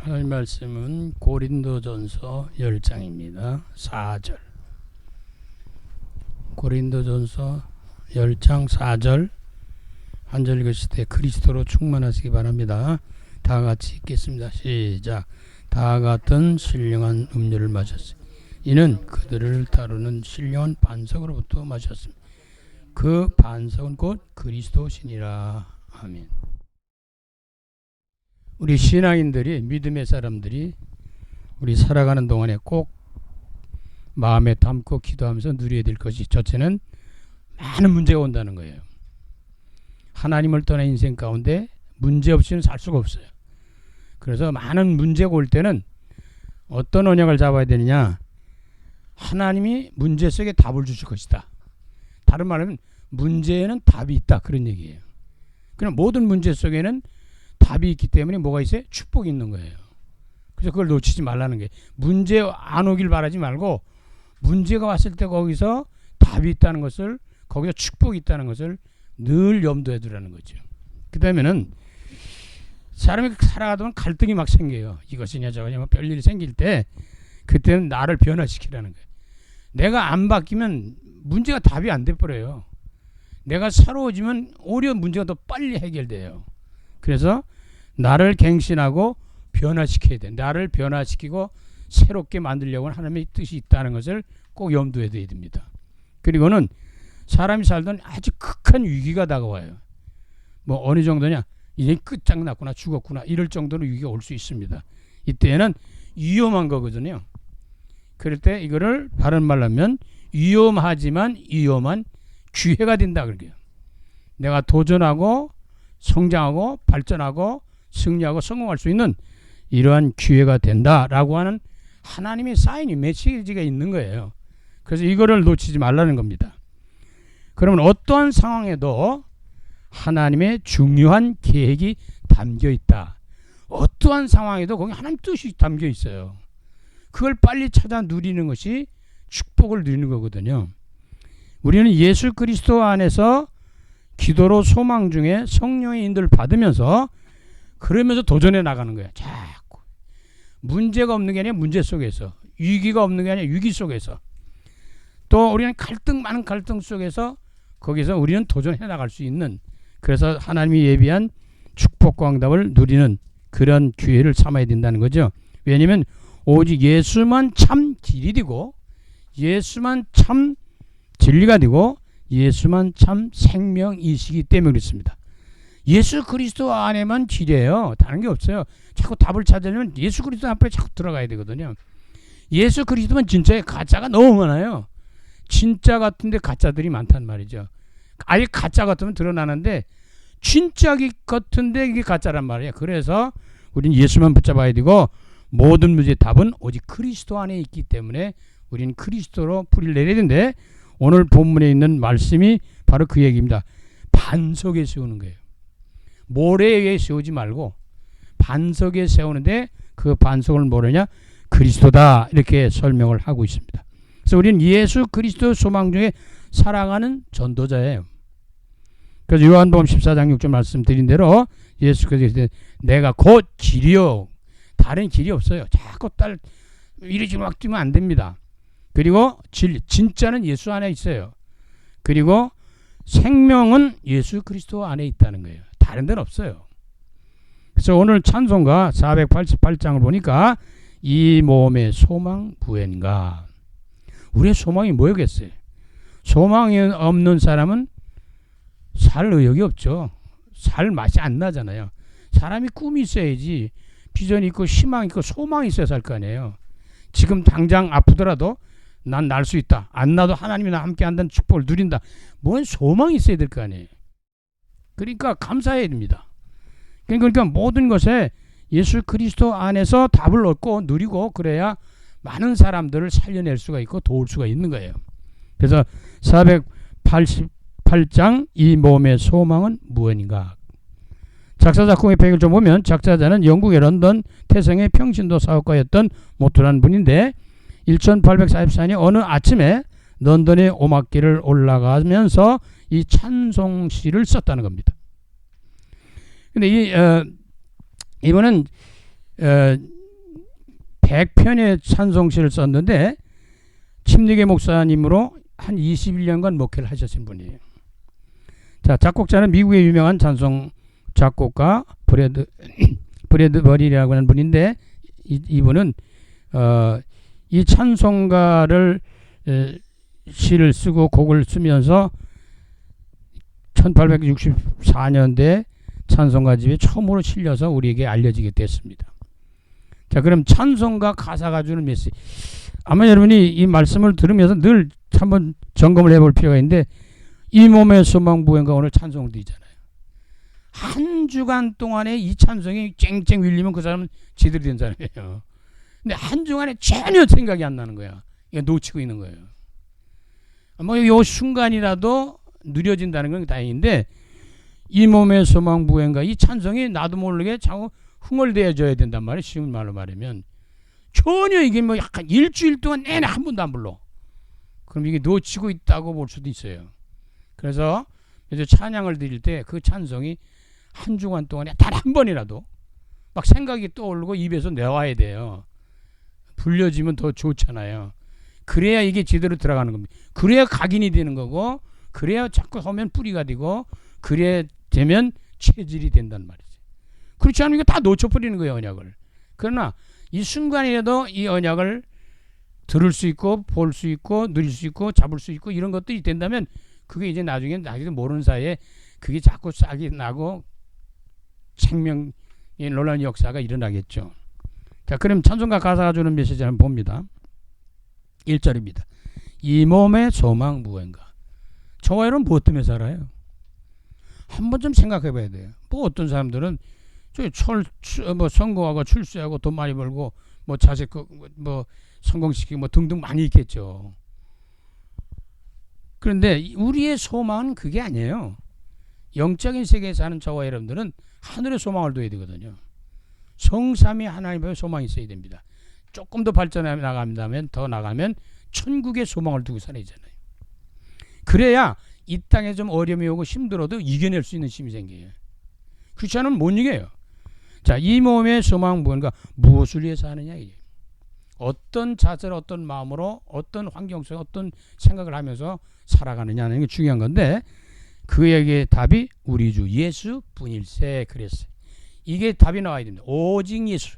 하나님 말씀은 고린도전서 10장입니다. 4절. 고린도전서 10장 4절 한 절 읽으실 때 그리스도로 충만하시기 바랍니다. 다 같이 읽겠습니다. 시작. 다 같은 신령한 음료를 마셨으니 이는 그들을 다루는 신령한 반석으로부터 마셨습니다. 그 반석은 곧 그리스도시니라. 아멘. 우리 신앙인들이, 믿음의 사람들이 우리 살아가는 동안에 꼭 마음에 담고 기도하면서 누려야 될 것이, 첫째는 많은 문제가 온다는 거예요. 하나님을 떠난 인생 가운데 문제 없이는 살 수가 없어요. 그래서 많은 문제가 올 때는 어떤 언약을 잡아야 되느냐, 하나님이 문제 속에 답을 주실 것이다. 다른 말하면 문제에는 답이 있다, 그런 얘기예요. 그럼 모든 문제 속에는 답이 있기 때문에 뭐가 있어요? 축복이 있는 거예요. 그래서 그걸 놓치지 말라는 게, 문제 안 오길 바라지 말고 문제가 왔을 때 거기서 답이 있다는 것을, 거기서 축복이 있다는 것을 늘 염두에 두라는 거죠. 그 다음에는 사람이 살아가다 보면 갈등이 막 생겨요. 이것이냐 저것이냐 뭐 별일이 생길 때 그때는 나를 변화시키라는 거예요. 내가 안 바뀌면 문제가 답이 안 돼버려요. 내가 새로워지면 오히려 문제가 더 빨리 해결돼요. 그래서 나를 갱신하고 변화시켜야 돼. 나를 변화시키고 새롭게 만들려고 하는 하나님의 뜻이 있다는 것을 꼭 염두에 둬야 됩니다. 그리고는 사람이 살던 아주 극한 위기가 다가와요. 뭐 어느 정도냐, 이제 끝장났구나, 죽었구나, 이럴 정도로 위기가 올 수 있습니다. 이때는 위험한 거거든요. 그럴 때 이거를 바른 말로 하면 위험하지만 위험한 기회가 된다 그러게요. 내가 도전하고 성장하고 발전하고 승리하고 성공할 수 있는 이러한 기회가 된다라고 하는 하나님의 사인이, 메시지가 있는 거예요. 그래서 이거를 놓치지 말라는 겁니다. 그러면 어떠한 상황에도 하나님의 중요한 계획이 담겨 있다. 어떠한 상황에도 거기 하나님 뜻이 담겨 있어요. 그걸 빨리 찾아 누리는 것이 축복을 누리는 거거든요. 우리는 예수 그리스도 안에서 기도로 소망 중에 성령의 인도를 받으면서, 그러면서 도전해 나가는 거예요. 자꾸 문제가 없는 게 아니라 문제 속에서, 위기가 없는 게 아니라 위기 속에서, 또 우리는 많은 갈등 속에서 거기서 우리는 도전해 나갈 수 있는, 그래서 하나님이 예비한 축복과 응답을 누리는 그런 기회를 삼아야 된다는 거죠. 왜냐하면 오직 예수만 참 길이 되고, 예수만 참 진리가 되고, 예수만 참 생명이시기 때문에 그렇습니다. 예수 그리스도 안에만 길이에요. 다른 게 없어요. 자꾸 답을 찾으려면 예수 그리스도 앞에 자꾸 들어가야 되거든요. 예수 그리스도만 진짜에 가짜가 너무 많아요. 진짜 같은데 가짜들이 많단 말이죠. 아예 가짜 같으면 드러나는데 진짜 같은데 이게 가짜란 말이에요. 그래서 우리는 예수만 붙잡아야 되고, 모든 문제의 답은 오직 그리스도 안에 있기 때문에 우리는 그리스도로 뿌리를 내려야 되는데, 오늘 본문에 있는 말씀이 바로 그 얘기입니다. 반석에 세우는 거예요. 모래 위에 세우지 말고 반석에 세우는데, 그 반석을 뭐냐냐, 그리스도다, 이렇게 설명을 하고 있습니다. 그래서 우리는 예수 그리스도 소망 중에 살아가는 전도자예요. 그래서 요한복음 14장 6절 말씀드린 대로 예수 그리스도 내가 곧 길이요, 다른 길이 없어요. 자꾸 이러지 막 뛰면 안 됩니다. 그리고 진짜는 예수 안에 있어요. 그리고 생명은 예수 그리스도 안에 있다는 거예요. 다른 데는 없어요. 그래서 오늘 찬송가 488장을 보니까 이 몸의 소망 부엔가, 우리의 소망이 뭐겠어요? 소망이 없는 사람은 살 의욕이 없죠. 살 맛이 안 나잖아요. 사람이 꿈이 있어야지, 비전이 있고 희망이 있고 소망이 있어야 살 거 아니에요. 지금 당장 아프더라도 난 날 수 있다, 안 나도 하나님이 나와 함께 한다는 축복을 누린다, 뭔 소망이 있어야 될 거 아니에요. 그러니까 감사해야 됩니다. 그러니까 모든 것에 예수 그리스도 안에서 답을 얻고 누리고, 그래야 많은 사람들을 살려낼 수가 있고 도울 수가 있는 거예요. 그래서 488장 이 몸의 소망은 무엇인가. 작사 작곡의 배경을 좀 보면, 작사자는 영국의 런던 태생의 평신도 사업가였던 모트라는 분인데, 1844년 어느 아침에 런던의 오막길을 올라가면서 이 찬송시를 썼다는 겁니다. 근데 이분은 100편의 찬송시를 썼는데 침례계 목사님으로 한 21년간 목회를 하셨은 분이에요. 자, 작곡자는 미국의 유명한 찬송 작곡가 브래드버리라고 하는 분인데 이분은 이 찬송가를 시를 쓰고 곡을 쓰면서 1864년대 찬송가집에 처음으로 실려서 우리에게 알려지게 됐습니다. 자, 그럼 찬송가 가사가 주는 메시지. 아마 여러분이 이 말씀을 들으면서 늘 한번 점검을 해볼 필요가 있는데 이 몸의 소망 부흥가 오늘 찬송을 드리잖아요. 한 주간 동안에 이 찬송이 쨍쨍 울리면 그 사람은 제대로 된 사람이에요. 근데 한 주간에 전혀 생각이 안 나는 거야. 이거 놓치고 있는 거예요. 뭐 요 순간이라도 느려진다는 건 다행인데 이 몸의 소망 부흥가 이 찬송이 나도 모르게 자꾸 흥얼대어져야 된단 말이에요. 쉬운 말로 말하면 전혀 이게 뭐 약간 일주일 동안 내내 한 번도 안 불러. 그럼 이게 놓치고 있다고 볼 수도 있어요. 그래서 이제 찬양을 드릴 때 그 찬송이 한 주간 동안에 단 한 번이라도 막 생각이 떠오르고 입에서 내와야 돼요. 불려지면 더 좋잖아요. 그래야 이게 제대로 들어가는 겁니다. 그래야 각인이 되는 거고 그래야 자꾸 하면 뿌리가 되고 그래야 되면 체질이 된단 말이죠. 그렇지 않으면 다 놓쳐버리는 거예요, 언약을. 그러나 이 순간이라도 이 언약을 들을 수 있고 볼 수 있고 누릴 수 있고 잡을 수 있고 이런 것들이 된다면 그게 이제 나중에 나중에 모르는 사이에 그게 자꾸 싹이 나고 생명의 놀라운 역사가 일어나겠죠. 자, 그럼 찬송가 가사가 주는 메시지를 한번 봅니다. 1절입니다. 이 몸의 소망 무언가. 저와 여러분 무엇 때문에 살아요? 한번 좀 생각해 봐야 돼요. 뭐 어떤 사람들은 뭐 성공하고 출세하고 돈 많이 벌고 뭐 자식 뭐 성공시키고 뭐 등등 많이 있겠죠. 그런데 우리의 소망은 그게 아니에요. 영적인 세계에 사는 저와 여러분들은 하늘의 소망을 둬야 되거든요. 성삼위 하나님의 소망이 있어야 됩니다. 조금 더 발전해 나간다면 더 나가면 천국의 소망을 두고 살아야 되잖아요. 그래야 이 땅에 좀 어려움이 오고 힘들어도 이겨낼 수 있는 힘이 생겨요. 그렇지 않으면 못 이겨요. 자, 이 몸의 소망 무언가 무엇을 위해서 하느냐 이게. 어떤 자세로 어떤 마음으로 어떤 환경 속에 어떤 생각을 하면서 살아가느냐는 게 중요한 건데 그에게 답이 우리 주 예수 뿐일세 그랬어요. 이게 답이 나와야 됩니다. 오직 예수.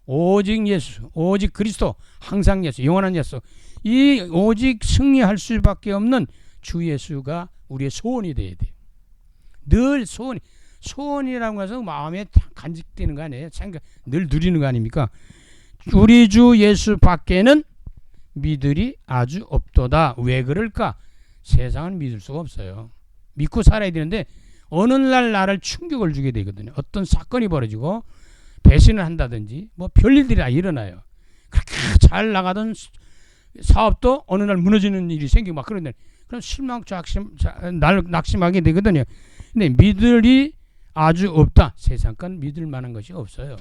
오직 예수. 오직 그리스도. 항상 예수. 영원한 예수. 이 오직 승리할 수밖에 없는 주 예수가 우리의 소원이 돼야 돼요. 늘 소원이. 소원이라고 해서 마음에 간직되는 거 아니에요. 늘 누리는 거 아닙니까? 우리 주 예수 밖에는 믿을이 아주 없도다. 왜 그럴까? 세상은 믿을 수가 없어요. 믿고 살아야 되는데 어느 날 나를 충격을 주게 되거든요. 어떤 사건이 벌어지고 배신을 한다든지 뭐 별일들이 다 일어나요. 그렇게 잘 나가던 사업도 어느 날 무너지는 일이 생기고 막 그런데 그럼 낙심하게 되거든요. 근데 믿을이 아주 없다. 세상 건 믿을 만한 것이 없어요.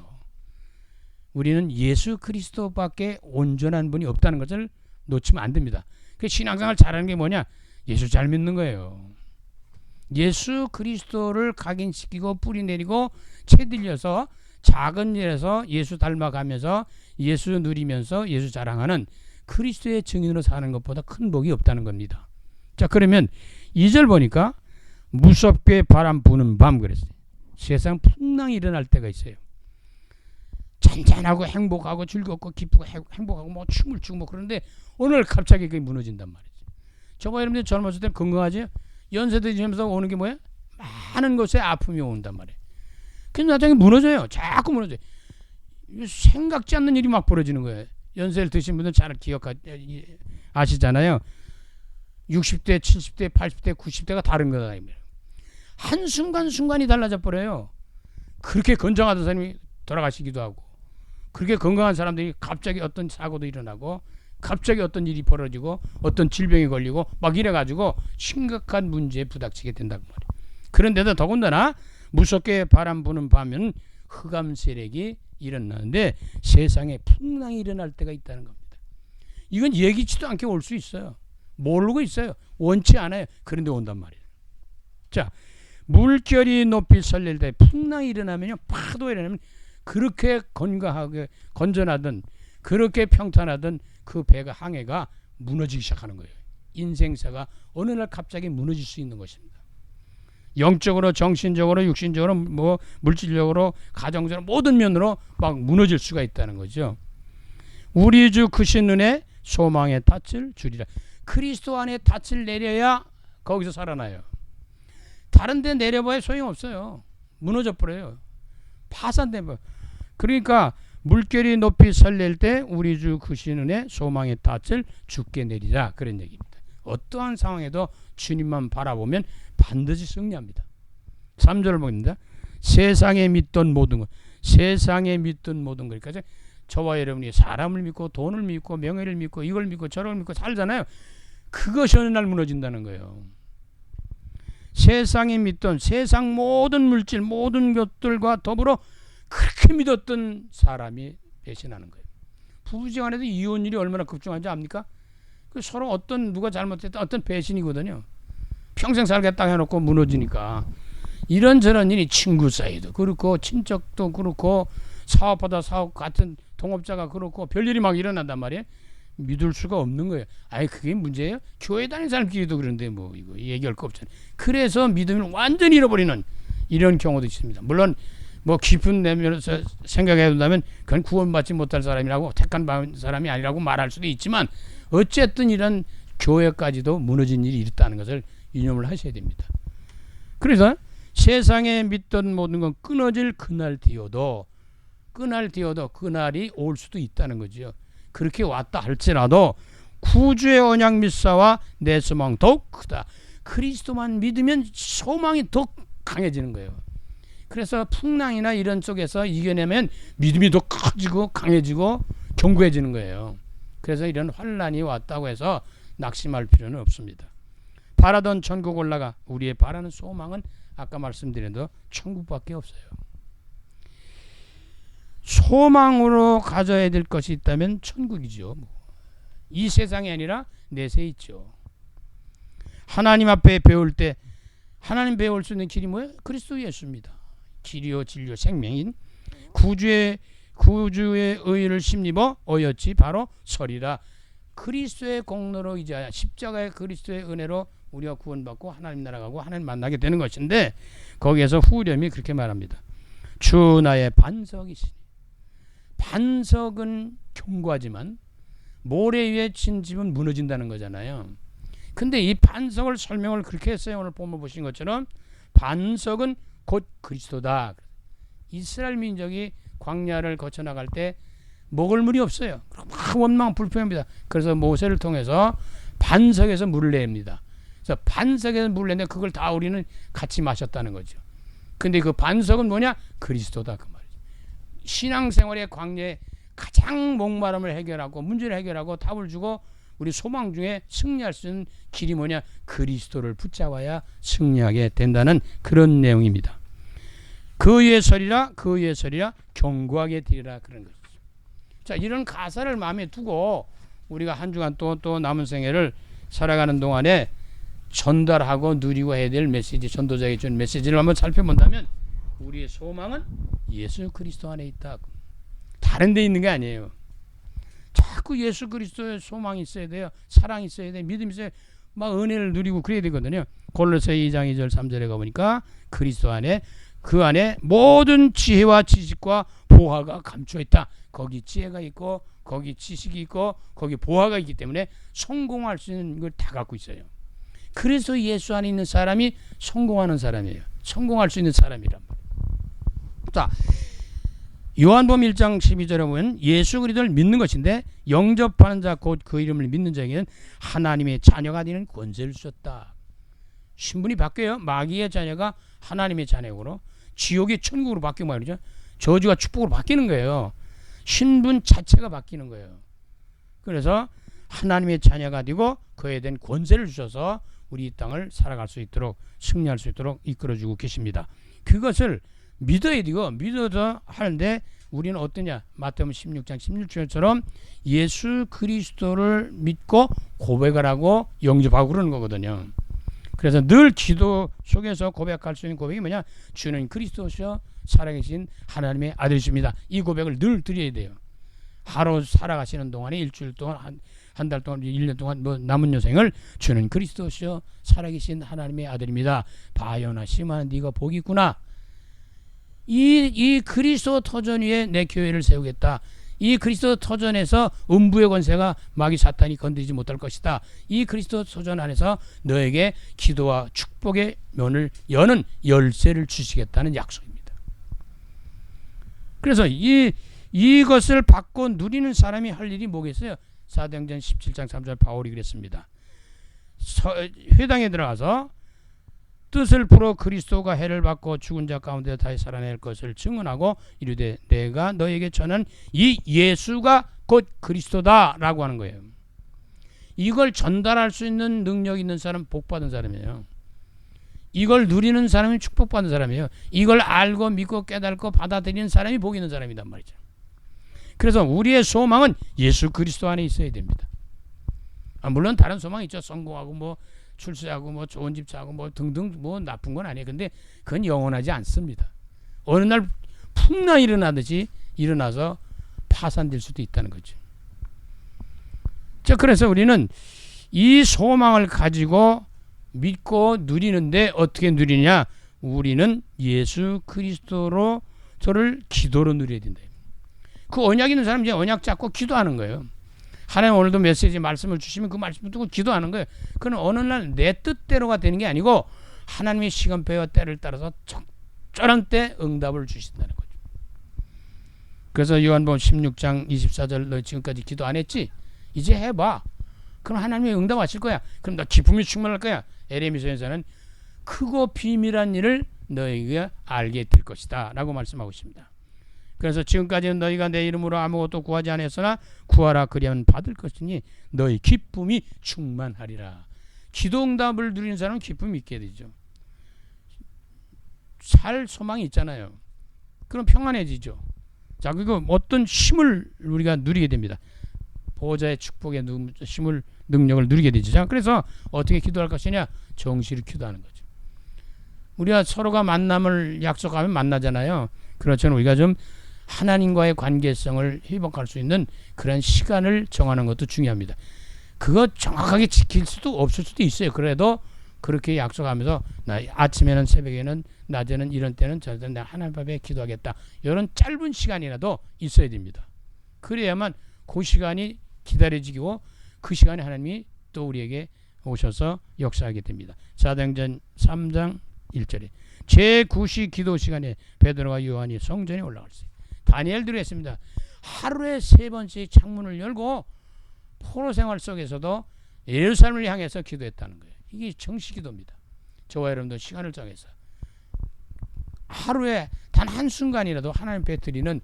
우리는 예수 그리스도밖에 온전한 분이 없다는 것을 놓치면 안 됩니다. 그 신앙생활 잘하는 게 뭐냐? 예수 잘 믿는 거예요. 예수 그리스도를 각인시키고 뿌리내리고 채들려서 작은 일에서 예수 닮아가면서 예수 누리면서 예수 자랑하는 그리스도의 증인으로 사는 것보다 큰 복이 없다는 겁니다. 자, 그러면 2절 보니까 무섭게 바람 부는 밤 그랬어요. 세상 풍랑이 일어날 때가 있어요. 잔잔하고 행복하고 즐겁고 기쁘고 행복하고 뭐 춤을 추고 뭐 그런데 오늘 갑자기 그게 무너진단 말이죠. 저와 여러분들 젊었을 때 건강하지? 연세 드시면서 오는 게 뭐야? 많은 곳에 아픔이 온단 말이에요. 그래서 나중에 무너져요. 자꾸 무너져요. 생각지 않는 일이 막 벌어지는 거예요. 연세를 드신 분들 잘 아시잖아요. 60대, 70대, 80대, 90대가 다른 거다. 한순간순간이 달라져 버려요. 그렇게 건장하던 사람이 돌아가시기도 하고 그렇게 건강한 사람들이 갑자기 어떤 사고도 일어나고 갑자기 어떤 일이 벌어지고 어떤 질병이 걸리고 막 이래가지고 심각한 문제에 부닥치게 된다고 말이에요. 그런데도 더군다나 무섭게 바람 부는 밤에는 흑암 세력이 일어나는데 세상에 풍랑이 일어날 때가 있다는 겁니다. 이건 예기치도 않게 올 수 있어요. 모르고 있어요. 원치 않아요. 그런데 온단 말이에요. 자, 물결이 높이 설릴 때 풍랑이 일어나면요, 파도 일어나면 그렇게 건강하게 건전하던 그렇게 평탄하던 그 배가 항해가 무너지기 시작하는 거예요. 인생사가 어느 날 갑자기 무너질 수 있는 것입니다. 영적으로, 정신적으로, 육신적으로, 뭐 물질적으로, 가정적으로 모든 면으로 막 무너질 수가 있다는 거죠. 우리 주 크신 은혜 소망의 닻을 주리라. 그리스도 안에 닻을 내려야 거기서 살아나요. 다른 데 내려봐야 소용없어요. 무너져 버려요. 파산돼 버려요. 그러니까 물결이 높이 설렐 때 우리 주 크신 은혜 소망의 닻을 주께 내리라, 그런 얘기입니다. 어떠한 상황에도 주님만 바라보면 반드시 승리합니다. 3절을 보입니다. 세상에 믿던 모든 것, 세상에 믿던 모든 것. 그러니까 저와 여러분이 사람을 믿고 돈을 믿고 명예를 믿고 이걸 믿고 저걸 믿고 살잖아요. 그것이 어느 날 무너진다는 거예요. 세상에 믿던 세상 모든 물질 모든 것들과 더불어 그렇게 믿었던 사람이 배신하는 거예요. 부부지간에도 이혼율이 얼마나 급증한지 압니까? 서로 어떤 누가 잘못했다 어떤 배신이거든요. 평생 살겠다 해놓고 무너지니까. 이런저런 일이 친구 사이도 그렇고 친척도 그렇고 사업하다 사업 같은 동업자가 그렇고 별일이 막 일어난단 말이에요. 믿을 수가 없는 거예요. 아예 그게 문제예요? 교회 다니는 사람끼리도 그런데 뭐 이거 얘기할 거 없잖아요. 그래서 믿음을 완전히 잃어버리는 이런 경우도 있습니다. 물론 뭐 깊은 내면에서 생각해 본다면 그건 구원받지 못할 사람이라고 택한 사람이 아니라고 말할 수도 있지만 어쨌든 이런 교회까지도 무너진 일이 있다는 것을 유념을 하셔야 됩니다. 그래서 세상에 믿던 모든 건 끊어질 그날 뒤어도 그날이 올 수도 있다는 거죠. 그렇게 왔다 할지라도 구주의 언약 믿사와 내 소망 더욱 크다. 그리스도만 믿으면 소망이 더 강해지는 거예요. 그래서 풍랑이나 이런 쪽에서 이겨내면 믿음이 더 커지고 강해지고 견고해지는 거예요. 그래서 이런 환란이 왔다고 해서 낙심할 필요는 없습니다. 바라던 천국 올라가 우리의 바라는 소망은 아까 말씀드린 대로 천국밖에 없어요. 소망으로 가져야 될 것이 있다면 천국이죠. 이 세상이 아니라 내세 있죠. 하나님 앞에 배울 때 하나님 배울 수 있는 길이 뭐예요? 그리스도 예수입니다. 길이요 진리요 생명인 구주의 의를 심입어 어였지 바로 서리라. 그리스도의 공로로 이제 십자가의 그리스도의 은혜로 우리가 구원받고 하나님 나라 가고 하나님 만나게 되는 것인데 거기에서 후렴이 그렇게 말합니다. 주 나의 반석이시니. 반석은 견고하지만 모래 위에 친 집은 무너진다는 거잖아요. 근데 이 반석을 설명을 그렇게 했어요. 오늘 본문 보신 것처럼 반석은 곧 그리스도다. 이스라엘 민족이 광야를 거쳐 나갈 때 먹을 물이 없어요. 막 원망 불평합니다. 그래서 모세를 통해서 반석에서 물을 냅니다. 그래서 반석에서 물을 내는데 그걸 다 우리는 같이 마셨다는 거죠. 근데 그 반석은 뭐냐? 그리스도다 그 말이죠. 신앙생활의 광야에 가장 목마름을 해결하고 문제를 해결하고 답을 주고 우리 소망 중에 승리할 수 있는 길이 뭐냐? 그리스도를 붙잡아야 승리하게 된다는 그런 내용입니다. 그 위에 서리라 견고하게 되리라 그런 거죠. 자, 이런 가사를 마음에 두고 우리가 한 주간 또 남은 생애를 살아가는 동안에 전달하고 누리고 해야 될 메시지, 전도자에게 준 메시지를 한번 살펴본다면 우리의 소망은 예수 그리스도 안에 있다. 다른 데 있는 게 아니에요. 자꾸 예수 그리스도의 소망이 있어야 돼요. 사랑이 있어야 돼요. 믿음이 있어야 돼요. 막 은혜를 누리고 그래야 되거든요. 골로새 2장 2절 3절에 가보니까 그리스도 안에 그 안에 모든 지혜와 지식과 보화가 감춰 있다. 거기 지혜가 있고 거기 지식이 있고 거기 보화가 있기 때문에 성공할 수 있는 걸 다 갖고 있어요. 그래서 예수 안에 있는 사람이 성공하는 사람이에요. 성공할 수 있는 사람이란 말이에요. 자, 요한복음 1장 12절에 보면 예수 그리스도를 믿는 것인데 영접하는 자 곧 그 이름을 믿는 자에게는 하나님의 자녀가 되는 권세를 주셨다. 신분이 바뀌어요. 마귀의 자녀가 하나님의 자녀로 지옥이 천국으로 바뀌고 말이죠. 저주가 축복으로 바뀌는 거예요. 신분 자체가 바뀌는 거예요. 그래서 하나님의 자녀가 되고 그에 대한 권세를 주셔서 우리 이 땅을 살아갈 수 있도록 승리할 수 있도록 이끌어주고 계십니다. 그것을 믿어야 되고 믿어서 하는데 우리는 어떠냐? 마태복음 16장 16절처럼 예수 그리스도를 믿고 고백을 하고 영접하고 그러는 거거든요. 그래서 늘 기도 속에서 고백할 수 있는 고백이 뭐냐? 주는 그리스도시여 살아계신 하나님의 아들이십니다. 이 고백을 늘 드려야 돼요. 하루 살아가시는 동안에 일주일 동안 한 달 동안 1년 동안 뭐 남은 여생을 주는 그리스도시여 살아계신 하나님의 아들입니다. 바요나 시몬아 네가 복이 있구나. 이 그리스도 터전 위에 내 교회를 세우겠다. 이 그리스도 터전에서 음부의 권세가 마귀 사탄이 건드리지 못할 것이다. 이 그리스도 터전 안에서 너에게 기도와 축복의 문을 여는 열쇠를 주시겠다는 약속입니다. 그래서 이것을 받고 누리는 사람이 할 일이 뭐겠어요? 사도행전 17장 3절 바울이 그랬습니다. 회당에 들어가서 뜻을 풀어 그리스도가 해를 받고 죽은 자 가운데 다시 살아낼 것을 증언하고 이르되 내가 너에게 전한 이 예수가 곧 그리스도다라고 하는 거예요. 이걸 전달할 수 있는 능력 있는 사람 복받은 사람이에요. 이걸 누리는 사람이 축복받는 사람이에요. 이걸 알고 믿고 깨닫고 받아들이는 사람이 복 있는 사람이란 말이죠. 그래서 우리의 소망은 예수 그리스도 안에 있어야 됩니다. 물론 다른 소망이 있죠. 성공하고 뭐 출세하고 뭐 좋은 집 사고 뭐 등등 뭐 나쁜 건 아니에요. 근데 그건 영원하지 않습니다. 어느 날 풍랑 일어나듯이 일어나서 파산될 수도 있다는 거죠. 자, 그래서 우리는 이 소망을 가지고 믿고 누리는데 어떻게 누리냐? 우리는 예수 그리스도로 저를 기도로 누려야 된다. 그 언약 있는 사람은 이제 언약 잡고 기도하는 거예요. 하나님 오늘도 메시지 말씀을 주시면 그 말씀 듣고 기도하는 거예요. 그건 어느 날 내 뜻대로가 되는 게 아니고 하나님의 시간표와 때를 따라서 적절한 때 응답을 주신다는 거죠. 그래서 요한복음 16장 24절 너 지금까지 기도 안 했지? 이제 해봐. 그럼 하나님이 응답하실 거야. 그럼 너 기쁨이 충만할 거야. 에레미서에서는 크고 비밀한 일을 너희가 알게 될 것이다 라고 말씀하고 있습니다. 그래서 지금까지는 너희가 내 이름으로 아무것도 구하지 않았으나 구하라 그리하면 받을 것이니 너희 기쁨이 충만하리라. 기도 응답을 누리는 사람은 기쁨이 있게 되죠. 살 소망이 있잖아요. 그럼 평안해지죠. 자, 그리고 어떤 힘을 우리가 누리게 됩니다. 보호자의 축복의 힘을 능력을 누리게 되죠. 자, 그래서 어떻게 기도할 것이냐? 정시를 기도하는 거죠. 우리가 서로가 만남을 약속하면 만나잖아요. 그렇지만 우리가 좀 하나님과의 관계성을 회복할 수 있는 그런 시간을 정하는 것도 중요합니다. 그거 정확하게 지킬 수도 없을 수도 있어요. 그래도 그렇게 약속하면서 나 아침에는 새벽에는 낮에는 이런 때는 저는 내가 하나님 앞에 기도하겠다. 이런 짧은 시간이라도 있어야 됩니다. 그래야만 그 시간이 기다려지고 그 시간에 하나님이 또 우리에게 오셔서 역사하게 됩니다. 사도행전 3장 1절에 제9시 기도 시간에 베드로와 요한이 성전에 올라갔어요. 다니엘도 했습니다. 하루에 3번씩 창문을 열고 포로 생활 속에서도 예루살렘을 향해서 기도했다는 거예요. 이게 정시기도입니다. 저와 여러분도 시간을 정해서 하루에 단 한순간이라도 하나님 배틀이는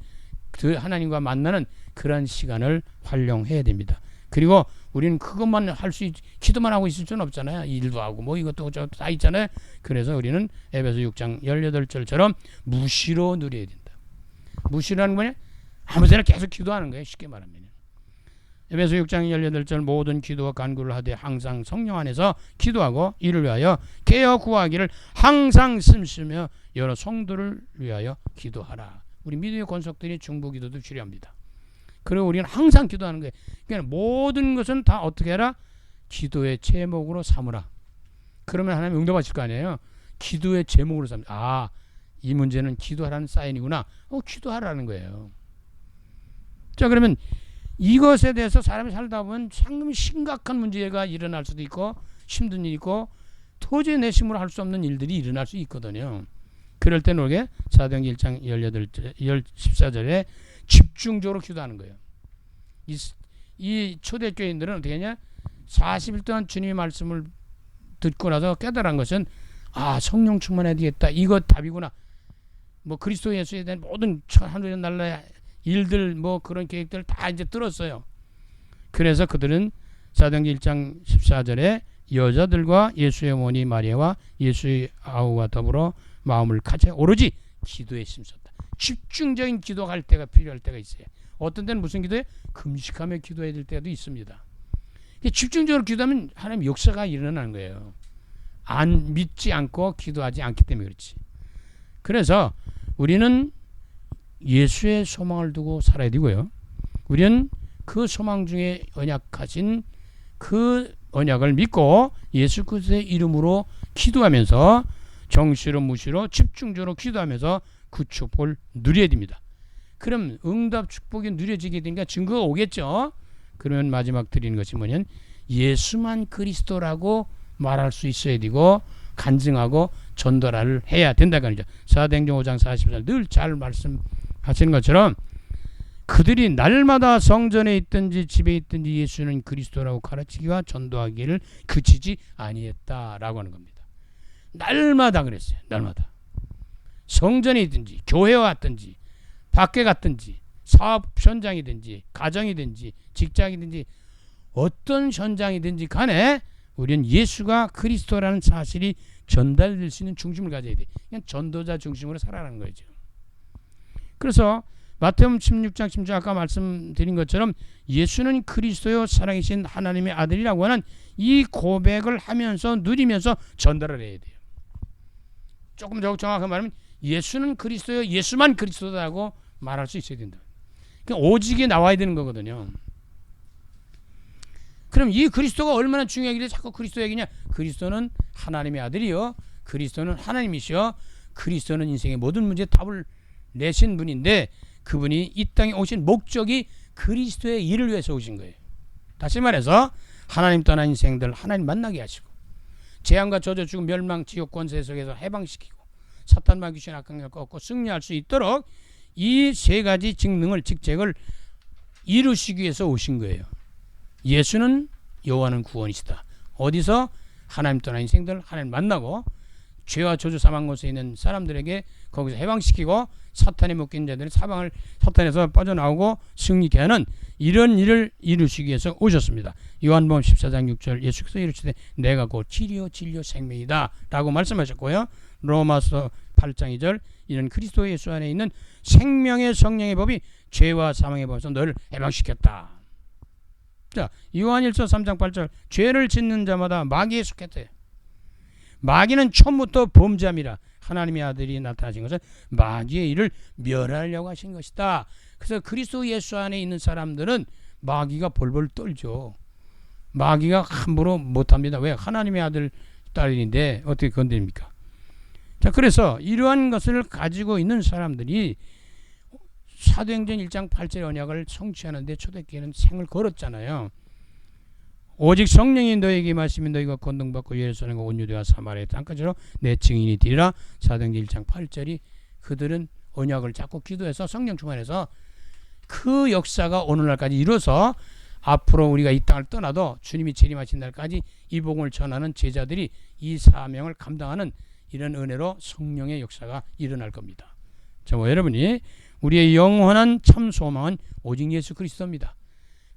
그 하나님과 만나는 그런 시간을 활용해야 됩니다. 그리고 우리는 그것만 할 수 기도만 하고 있을 수는 없잖아요. 일도 하고 뭐 이것도 저 다 있잖아요. 그래서 우리는 에베소 6장 18절처럼 무시로 누려야 된다. 무시라는 거냐? 아무데나 계속 기도하는 거예요. 쉽게 말하면. 에베소 6장 18절 모든 기도와 간구를 하되 항상 성령 안에서 기도하고 이를 위하여 깨어 구하기를 항상 힘쓰며 여러 성도를 위하여 기도하라. 우리 믿음의 권속들이 중보기도도 필요합니다. 그리고 우리는 항상 기도하는 거예요. 그러니까 모든 것은 다 어떻게 해라? 기도의 제목으로 삼으라. 그러면 하나님 응답하실 거 아니에요. 기도의 제목으로 삼으라. 아, 이 문제는 기도하라는 사인이구나. 기도하라는 거예요. 자, 그러면 이것에 대해서 사람이 살다 보면 상당히 심각한 문제가 일어날 수도 있고 힘든 일이 있고 도저히 내 힘으로 할 수 없는 일들이 일어날 수 있거든요. 그럴 때는 우리가 사도행전 1장 14절에 집중적으로 기도하는 거예요. 이 초대교인들은 어떻게 했냐? 40일 동안 주님의 말씀을 듣고 나서 깨달은 것은 성령 충만해야 되겠다. 이거 답이구나. 뭐 그리스도 예수에 대한 모든 하늘의 날라의 일들 뭐 그런 계획들 다 이제 들었어요. 그래서 그들은 사도행전 1장 14절에 여자들과 예수의 어머니 마리아와 예수의 아우와 더불어 마음을 같이 오로지 기도에 힘썼다. 집중적인 기도할 때가 필요할 때가 있어요. 어떤 때는 무슨 기도에? 금식하며 기도해야 될 때도 있습니다. 집중적으로 기도하면 하나님 역사가 일어나는 거예요. 안 믿지 않고 기도하지 않기 때문에 그렇지. 그래서 우리는 예수의 소망을 두고 살아야 되고요. 우리는 그 소망 중에 언약하신 그 언약을 믿고 예수 그리스도의 이름으로 기도하면서 정시로 무시로 집중적으로 기도하면서 그 축복을 누려야 됩니다. 그럼 응답 축복이 누려지게 되니까 증거가 오겠죠. 그러면 마지막 드리는 것이 뭐냐면 예수만 그리스도라고 말할 수 있어야 되고 간증하고 전도를 해야 된다는 거죠. 사도행전 5장 40절 늘 잘 말씀하시는 것처럼 그들이 날마다 성전에 있든지 집에 있든지 예수는 그리스도라고 가르치기와 전도하기를 그치지 아니했다라고 하는 겁니다. 날마다 그랬어요. 날마다. 성전에 있든지 교회에 왔든지 밖에 갔든지 사업 현장이든지 가정이든지 직장이든지 어떤 현장이든지 간에 우리는 예수가 그리스도라는 사실이 전달될 수 있는 중심을 가져야 돼. 그냥 전도자 중심으로 살아가는 거죠. 그래서 마태복음 16장 16절 아까 말씀드린 것처럼 예수는 그리스도요 살아계신 하나님의 아들이라고 하는 이 고백을 하면서 누리면서 전달을 해야 돼요. 조금 더 정확하게 말하면 예수는 그리스도요 예수만 그리스도다라고 말할 수 있어야 된다. 그러니까 오직에 나와야 되는 거거든요. 그럼 이 그리스도가 얼마나 중요하길래 자꾸 그리스도 얘기냐? 그리스도는 하나님의 아들이요. 그리스도는 하나님이시여. 그리스도는 인생의 모든 문제에 답을 내신 분인데 그분이 이 땅에 오신 목적이 그리스도의 일을 위해서 오신 거예요. 다시 말해서 하나님 떠난 인생들 하나님 만나게 하시고 재앙과 저주 죽음 멸망 지옥 권세 속에서 해방시키고 사탄과 귀신 악행을 꺾고 승리할 수 있도록 이 세 가지 직책을 이루시기 위해서 오신 거예요. 예수는 여호와는 구원이시다. 어디서? 하나님 떠난 인생들 하나님 만나고 죄와 저주 사망 곳에 있는 사람들에게 거기서 해방시키고 사탄에 묶인 자들은 사탄에서 빠져나오고 승리케 하는 이런 일을 이루시기 위해서 오셨습니다. 요한복음 14장 6절 예수께서 이르시되 내가 곧 길이요 진리요 생명이다 라고 말씀하셨고요. 로마서 8장 2절 이는 그리스도 예수 안에 있는 생명의 성령의 법이 죄와 사망의 법에서 너를 해방시켰다. 자, 요한일서 3장 8절 죄를 짓는 자마다 마귀에 속했대. 마귀는 처음부터 범죄함이라 하나님의 아들이 나타나신 것은 마귀의 일을 멸하려고 하신 것이다. 그래서 그리스도 예수 안에 있는 사람들은 마귀가 벌벌 떨죠. 마귀가 함부로 못합니다. 왜? 하나님의 아들 딸인데 어떻게 건드립니까? 자, 그래서 이러한 것을 가지고 있는 사람들이 사도행전 1장 8절 언약을 성취하는데 초대교회는 생을 걸었잖아요. 오직 성령이 너에게 임하시면 너희가 권능받고 예루살렘과 온 유대와 사마리아 땅까지로 내 증인이 되리라. 사도행전 1장 8절이 그들은 언약을 잡고 기도해서 성령 충만해서 그 역사가 오늘날까지 이뤄서 앞으로 우리가 이 땅을 떠나도 주님이 재림하신 날까지 이 복음을 전하는 제자들이 이 사명을 감당하는 이런 은혜로 성령의 역사가 일어날 겁니다. 저와 여러분이 우리의 영원한 참 소망은 오직 예수 그리스도입니다.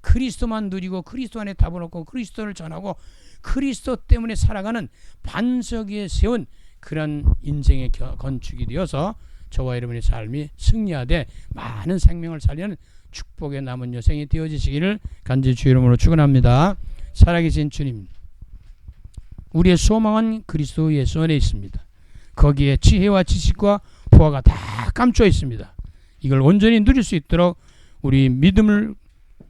그리스도만 누리고 그리스도 안에 답을 얻고 그리스도를 전하고 그리스도 때문에 살아가는 반석 위에 세운 그런 인생의 건축이 되어서 저와 여러분의 삶이 승리하되 많은 생명을 살리는 축복의 남은 여생이 되어지시기를 간절히 주 이름으로 축원합니다. 살아계신 주님, 우리의 소망은 그리스도 예수 안에 있습니다. 거기에 지혜와 지식과 보화가 다 감춰 있습니다. 이걸 온전히 누릴 수 있도록 우리 믿음을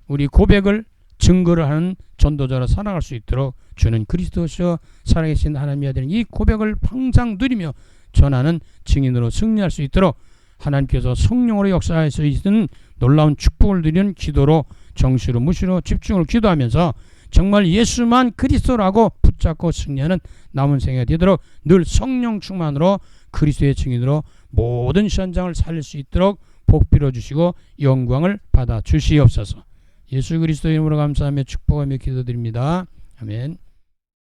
우리 고백을 증거를 하는 전도자로 살아갈 수 있도록 주는 그리스도시여 살아계신 하나님의 아들인 이 고백을 항상 누리며 전하는 증인으로 승리할 수 있도록 하나님께서 성령으로 역사할 수 있는 놀라운 축복을 누리는 기도로 정시로 무시로 집중으로 기도하면서 정말 예수만 그리스도라고 붙잡고 승리하는 남은 생애가 되도록 늘 성령 충만으로 그리스도의 증인으로 모든 현장을 살릴 수 있도록 복 빌어주시고 영광을 받아 주시옵소서. 예수 그리스도 이름으로 감사하며 축복하며 기도드립니다. 아멘.